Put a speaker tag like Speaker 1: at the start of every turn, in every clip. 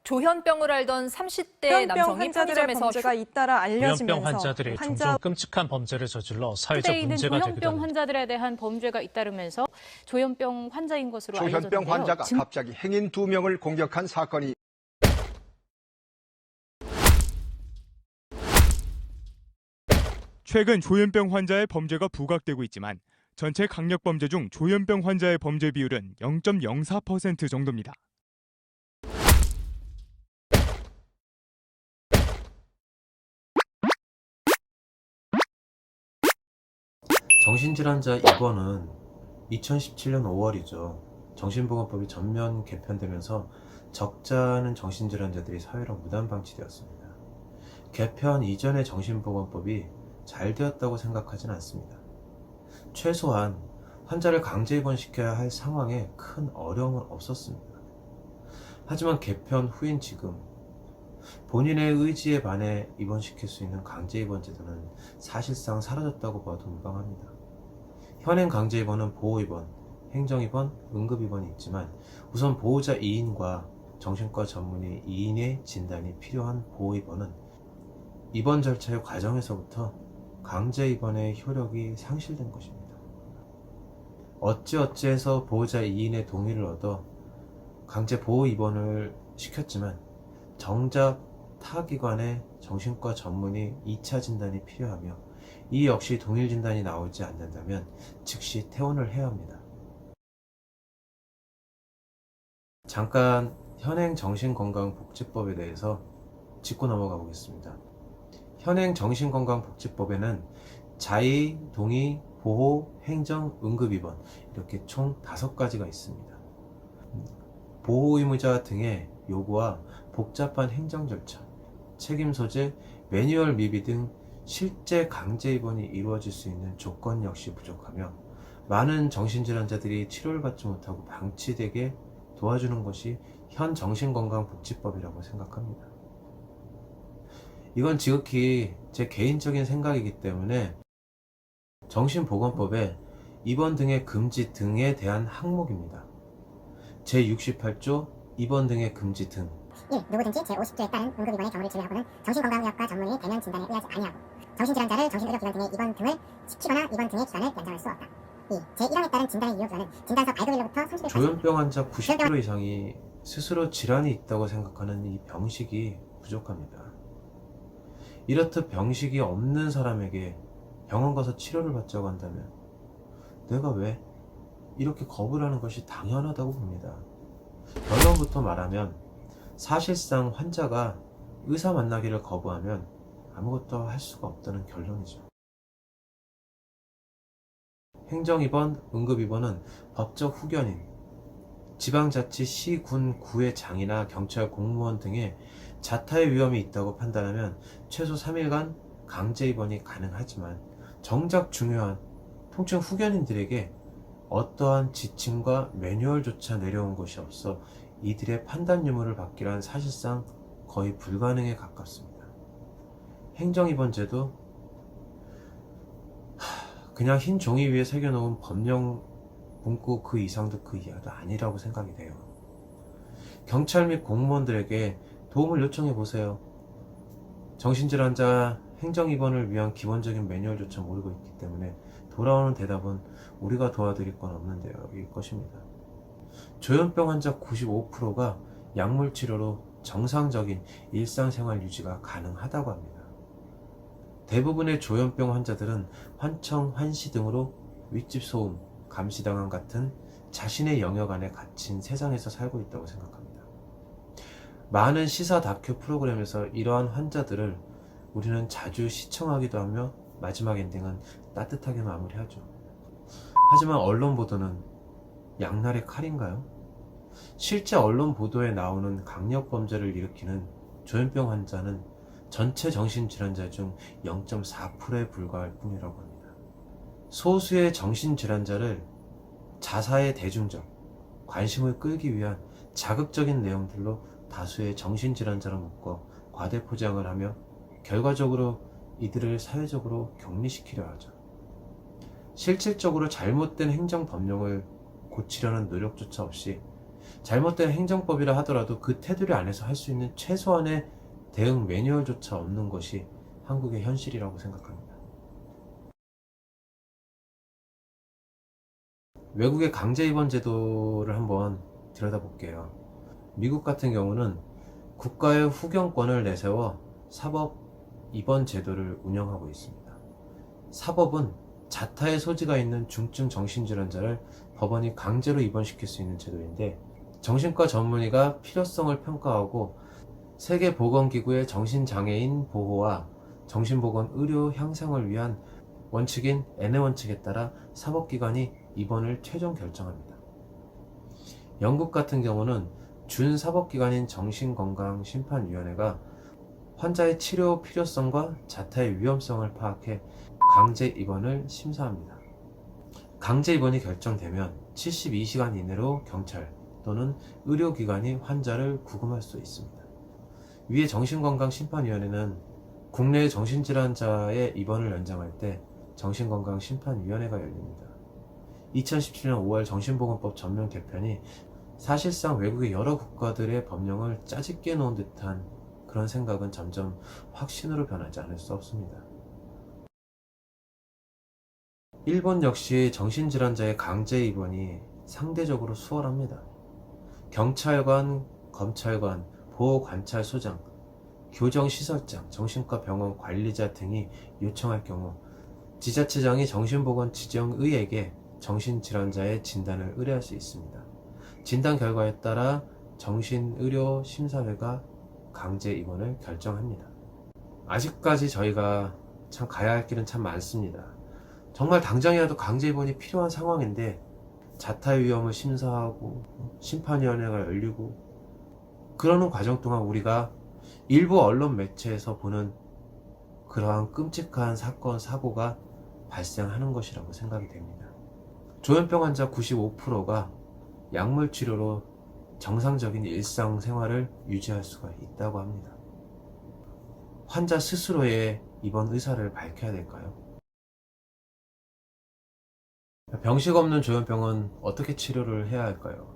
Speaker 1: 조현병을 앓던 30대
Speaker 2: 조현병
Speaker 1: 남성이
Speaker 2: 환자들의
Speaker 1: 편의점에서
Speaker 2: 범죄가 잇따라 알려지면서
Speaker 3: 조현병 환자들이 종종 끔찍한 범죄를 저질러 사회적
Speaker 4: 시대에 있는
Speaker 3: 문제가 되기도
Speaker 4: 조현병
Speaker 3: 합니다.
Speaker 4: 환자들에 대한 범죄가 잇따르면서 조현병 환자인 것으로 알려졌는데요.
Speaker 5: 조현병 환자가 갑자기 행인 2명을 공격한 사건이
Speaker 6: 최근 조현병 환자의 범죄가 부각되고 있지만 전체 강력범죄 중 조현병 환자의 범죄 비율은 0.04% 정도입니다.
Speaker 7: 정신질환자 입원은 2017년 5월이죠. 정신보건법이 전면 개편되면서 적잖은 정신질환자들이 사회로 무단 방치되었습니다. 개편 이전의 정신보건법이 잘 되었다고 생각하진 않습니다. 최소한 환자를 강제 입원시켜야 할 상황에 큰 어려움은 없었습니다. 하지만 개편 후인 지금 본인의 의지에 반해 입원시킬 수 있는 강제 입원 제도는 사실상 사라졌다고 봐도 무방합니다. 현행 강제 입원은 보호 입원, 행정 입원, 응급 입원이 있지만 우선 보호자 2인과 정신과 전문의 2인의 진단이 필요한 보호 입원은 입원 절차의 과정에서부터 강제 입원의 효력이 상실된 것입니다. 어찌어찌해서 보호자 2인의 동의를 얻어 강제 보호 입원을 시켰지만 정작 타 기관의 정신과 전문의 2차 진단이 필요하며 이 역시 동일 진단이 나오지 않는다면 즉시 퇴원을 해야 합니다. 잠깐 현행 정신건강복지법에 대해서 짚고 넘어가 보겠습니다. 현행 정신건강복지법에는 자의, 동의, 보호, 행정, 응급입원 이렇게 총 5가지가 있습니다. 보호 의무자 등의 요구와 복잡한 행정 절차, 책임 소재, 매뉴얼 미비 등 실제 강제 입원이 이루어질 수 있는 조건 역시 부족하며 많은 정신질환자들이 치료를 받지 못하고 방치되게 도와주는 것이 현 정신건강복지법이라고 생각합니다. 이건 지극히 제 개인적인 생각이기 때문에 정신보건법에 입원 등의 금지 등에 대한 항목입니다. 제68조 입원 등의 금지 등
Speaker 8: 1. 누구든지 제50조에 따른 응급입원의 경우를 제외하고는 정신건강의학과 전문의 대면 진단에 의하지 아니하고 정신질환자를 정신의료기관 등의 입원 등을 시키거나 입원 등의 기간을 연장할 수 없다. 2. 제1항에 따른 진단의 이유기간은 진단서 발급일로부터 30일까지
Speaker 7: 조현병 환자 90% 이상이 스스로 질환이 있다고 생각하는 이 병식이 부족합니다. 이렇듯 병식이 없는 사람에게 병원 가서 치료를 받자고 한다면 내가 왜 이렇게 거부를 하는 것이 당연하다고 봅니다. 결론부터 말하면 사실상 환자가 의사 만나기를 거부하면 아무것도 할 수가 없다는 결론이죠. 행정입원, 응급입원은 법적 후견인, 지방자치 시, 군, 구의 장이나 경찰 공무원 등의 자타의 위험이 있다고 판단하면 최소 3일간 강제 입원이 가능하지만 정작 중요한 통증 후견인들에게 어떠한 지침과 매뉴얼조차 내려온 것이 없어 이들의 판단 유무를 받기란 사실상 거의 불가능에 가깝습니다. 행정입원제도 그냥 흰 종이 위에 새겨놓은 법령 문구 그 이상도 그 이하도 아니라고 생각이 돼요. 경찰 및 공무원들에게 도움을 요청해 보세요. 정신질환자 행정입원을 위한 기본적인 매뉴얼조차 모르고 있기 때문에 돌아오는 대답은 우리가 도와드릴 건 없는데요 일 것입니다. 조현병 환자 95%가 약물치료로 정상적인 일상생활 유지가 가능하다고 합니다. 대부분의 조현병 환자들은 환청, 환시 등으로 윗집 소음, 감시당한 같은 자신의 영역 안에 갇힌 세상에서 살고 있다고 생각합니다. 많은 시사 다큐 프로그램에서 이러한 환자들을 우리는 자주 시청하기도 하며 마지막 엔딩은 따뜻하게 마무리하죠. 하지만 언론 보도는 양날의 칼인가요? 실제 언론 보도에 나오는 강력 범죄를 일으키는 조현병 환자는 전체 정신질환자 중 0.4%에 불과할 뿐이라고 합니다. 소수의 정신질환자를 자사의 대중적 관심을 끌기 위한 자극적인 내용들로 다수의 정신질환자로 묶어 과대포장을 하며 결과적으로 이들을 사회적으로 격리시키려 하죠. 실질적으로 잘못된 행정법령을 고치려는 노력조차 없이 잘못된 행정법이라 하더라도 그 테두리 안에서 할 수 있는 최소한의 대응 매뉴얼조차 없는 것이 한국의 현실이라고 생각합니다. 외국의 강제 입원 제도를 한번 들여다볼게요. 미국 같은 경우는 국가의 후견권을 내세워 사법 입원 제도를 운영하고 있습니다. 사법은 자타의 소지가 있는 중증 정신질환자를 법원이 강제로 입원시킬 수 있는 제도인데, 정신과 전문의가 필요성을 평가하고 세계보건기구의 정신장애인 보호와 정신보건 의료 향상을 위한 원칙인 N의 원칙에 따라 사법기관이 입원을 최종 결정합니다. 영국 같은 경우는 준사법기관인 정신건강심판위원회가 환자의 치료 필요성과 자타의 위험성을 파악해 강제 입원을 심사합니다. 강제 입원이 결정되면 72시간 이내로 경찰 또는 의료기관이 환자를 구금할 수 있습니다. 위에 정신건강심판위원회는 국내의 정신질환자의 입원을 연장할 때 정신건강심판위원회가 열립니다. 2017년 5월 정신보건법 전면 개편이 사실상 외국의 여러 국가들의 법령을 짜집게 놓은 듯한 그런 생각은 점점 확신으로 변하지 않을 수 없습니다. 일본 역시 정신질환자의 강제 입원이 상대적으로 수월합니다. 경찰관, 검찰관, 보호관찰소장, 교정시설장, 정신과 병원 관리자 등이 요청할 경우 지자체장이 정신보건지정의에게 정신질환자의 진단을 의뢰할 수 있습니다. 진단 결과에 따라 정신의료심사회가 강제 입원을 결정합니다. 아직까지 저희가 참 가야 할 길은 참 많습니다. 정말 당장이라도 강제 입원이 필요한 상황인데 자타의 위험을 심사하고 심판위원회가 열리고 그러는 과정 동안 우리가 일부 언론 매체에서 보는 그러한 끔찍한 사건, 사고가 발생하는 것이라고 생각이 됩니다. 조현병 환자 95%가 약물 치료로 정상적인 일상생활을 유지할 수가 있다고 합니다. 환자 스스로의 입원 의사를 밝혀야 될까요? 병식 없는 조현병은 어떻게 치료를 해야 할까요?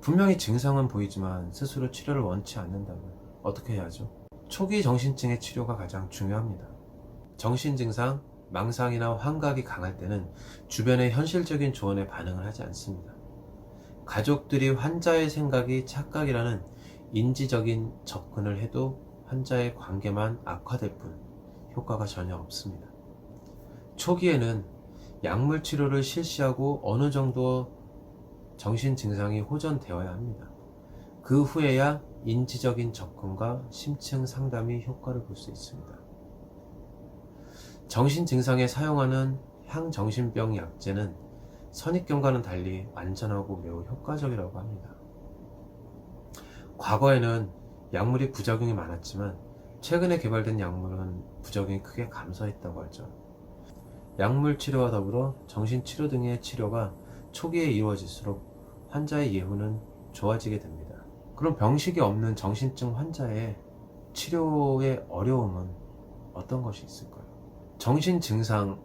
Speaker 7: 분명히 증상은 보이지만 스스로 치료를 원치 않는다면 어떻게 해야죠? 초기 정신증의 치료가 가장 중요합니다. 정신증상, 망상이나 환각이 강할 때는 주변의 현실적인 조언에 반응을 하지 않습니다. 가족들이 환자의 생각이 착각이라는 인지적인 접근을 해도 환자의 관계만 악화될 뿐 효과가 전혀 없습니다. 초기에는 약물 치료를 실시하고 어느 정도 정신 증상이 호전되어야 합니다. 그 후에야 인지적인 접근과 심층 상담이 효과를 볼 수 있습니다. 정신 증상에 사용하는 향정신병 약제는 선입견과는 달리 안전하고 매우 효과적이라고 합니다. 과거에는 약물이 부작용이 많았지만 최근에 개발된 약물은 부작용이 크게 감소했다고 하죠. 약물 치료와 더불어 정신치료 등의 치료가 초기에 이루어질수록 환자의 예후는 좋아지게 됩니다. 그럼 병식이 없는 정신증 환자의 치료의 어려움은 어떤 것이 있을까요? 정신 증상,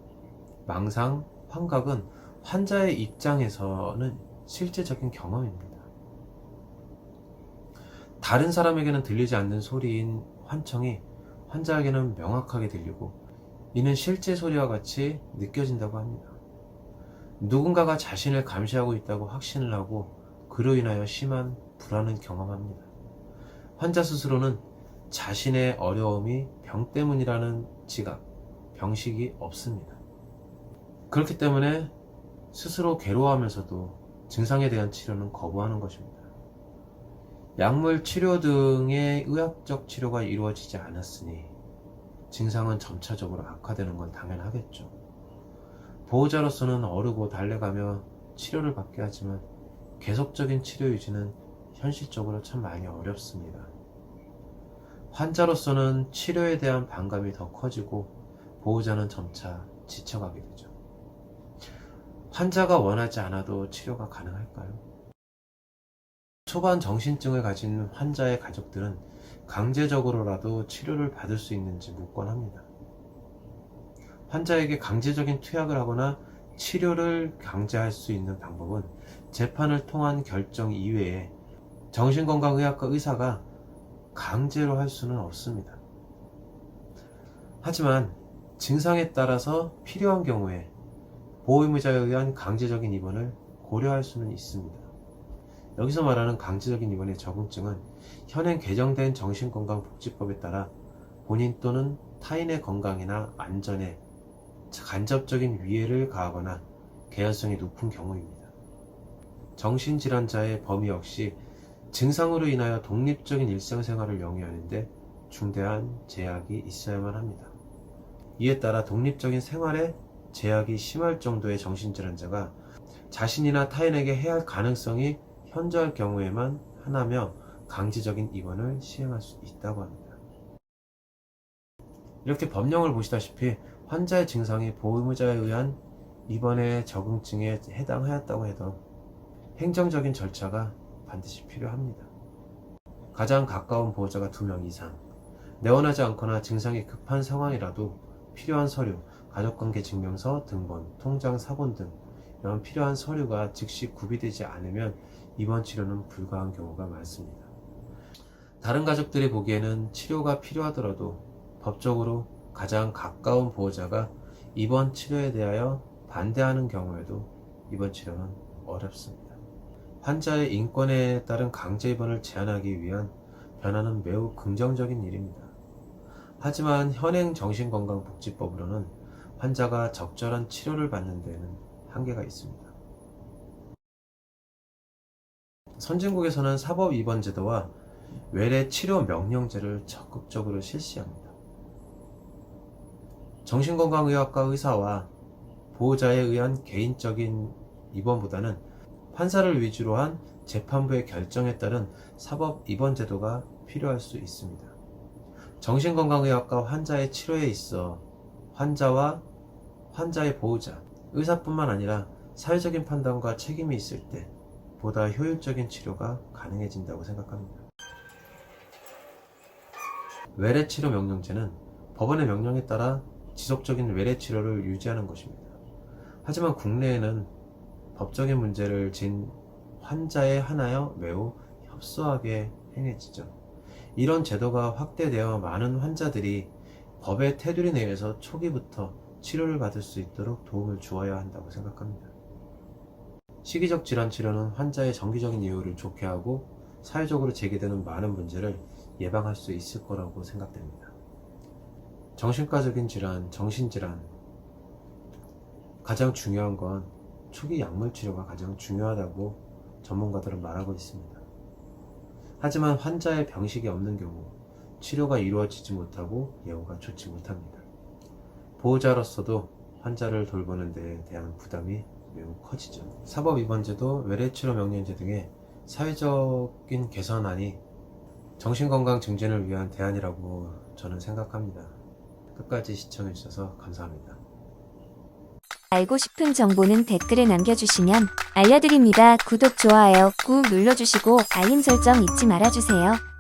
Speaker 7: 망상, 환각은 환자의 입장에서는 실제적인 경험입니다. 다른 사람에게는 들리지 않는 소리인 환청이 환자에게는 명확하게 들리고 이는 실제 소리와 같이 느껴진다고 합니다. 누군가가 자신을 감시하고 있다고 확신을 하고 그로 인하여 심한 불안을 경험합니다. 환자 스스로는 자신의 어려움이 병 때문이라는 지각, 병식이 없습니다. 그렇기 때문에 스스로 괴로워하면서도 증상에 대한 치료는 거부하는 것입니다. 약물 치료 등의 의학적 치료가 이루어지지 않았으니 증상은 점차적으로 악화되는 건 당연하겠죠. 보호자로서는 어르고 달래가며 치료를 받게 하지만 계속적인 치료 유지는 현실적으로 참 많이 어렵습니다. 환자로서는 치료에 대한 반감이 더 커지고 보호자는 점차 지쳐가게 되죠. 환자가 원하지 않아도 치료가 가능할까요? 초반 정신증을 가진 환자의 가족들은 강제적으로라도 치료를 받을 수 있는지 묻곤 합니다. 환자에게 강제적인 투약을 하거나 치료를 강제할 수 있는 방법은 재판을 통한 결정 이외에 정신건강의학과 의사가 강제로 할 수는 없습니다. 하지만 증상에 따라서 필요한 경우에 보호의무자에 의한 강제적인 입원을 고려할 수는 있습니다. 여기서 말하는 강제적인 입원의 적응증은 현행 개정된 정신건강복지법에 따라 본인 또는 타인의 건강이나 안전에 간접적인 위해를 가하거나 개연성이 높은 경우입니다. 정신질환자의 범위 역시 증상으로 인하여 독립적인 일상생활을 영위하는데 중대한 제약이 있어야만 합니다. 이에 따라 독립적인 생활에 제약이 심할 정도의 정신질환자가 자신이나 타인에게 해할 가능성이 현저할 경우에만 하나며 강제적인 입원을 시행할 수 있다고 합니다. 이렇게 법령을 보시다시피 환자의 증상이 보호의무자에 의한 입원의 적응증에 해당하였다고 해도 행정적인 절차가 반드시 필요합니다. 가장 가까운 보호자가 2명 이상, 내원하지 않거나 증상이 급한 상황이라도 필요한 서류, 가족관계 증명서, 등본, 통장 사본 등 이런 필요한 서류가 즉시 구비되지 않으면 입원 치료는 불가한 경우가 많습니다. 다른 가족들이 보기에는 치료가 필요하더라도 법적으로 가장 가까운 보호자가 입원 치료에 대하여 반대하는 경우에도 입원 치료는 어렵습니다. 환자의 인권에 따른 강제 입원을 제한하기 위한 변화는 매우 긍정적인 일입니다. 하지만 현행 정신건강복지법으로는 환자가 적절한 치료를 받는 데에는 한계가 있습니다. 선진국에서는 사법입원제도와 외래치료명령제를 적극적으로 실시합니다. 정신건강의학과 의사와 보호자에 의한 개인적인 입원보다는 판사를 위주로 한 재판부의 결정에 따른 사법입원제도가 필요할 수 있습니다. 정신건강의학과 환자의 치료에 있어 환자와 환자의 보호자, 의사뿐만 아니라 사회적인 판단과 책임이 있을 때 보다 효율적인 치료가 가능해진다고 생각합니다. 외래치료 명령제는 법원의 명령에 따라 지속적인 외래치료를 유지하는 것입니다. 하지만 국내에는 법적인 문제를 진 환자에 한하여 매우 협소하게 행해지죠. 이런 제도가 확대되어 많은 환자들이 법의 테두리 내에서 초기부터 치료를 받을 수 있도록 도움을 주어야 한다고 생각합니다. 시기적 질환 치료는 환자의 정기적인 이유를 좋게 하고 사회적으로 제기되는 많은 문제를 예방할 수 있을 거라고 생각됩니다. 정신과적인 질환, 정신질환, 가장 중요한 건 초기 약물 치료가 가장 중요하다고 전문가들은 말하고 있습니다. 하지만 환자의 병식이 없는 경우 치료가 이루어지지 못하고 예후가 좋지 못합니다. 보호자로서도 환자를 돌보는 데에 대한 부담이 매우 커지죠. 사법입원제도, 외래치료 명령제 등의 사회적인 개선안이 정신건강 증진을 위한 대안이라고 저는 생각합니다. 끝까지 시청해주셔서 감사합니다.
Speaker 2: 알고 싶은 정보는 댓글에 남겨주시면 알려드립니다. 구독, 좋아요 꾹 눌러주시고 알림 설정 잊지 말아주세요.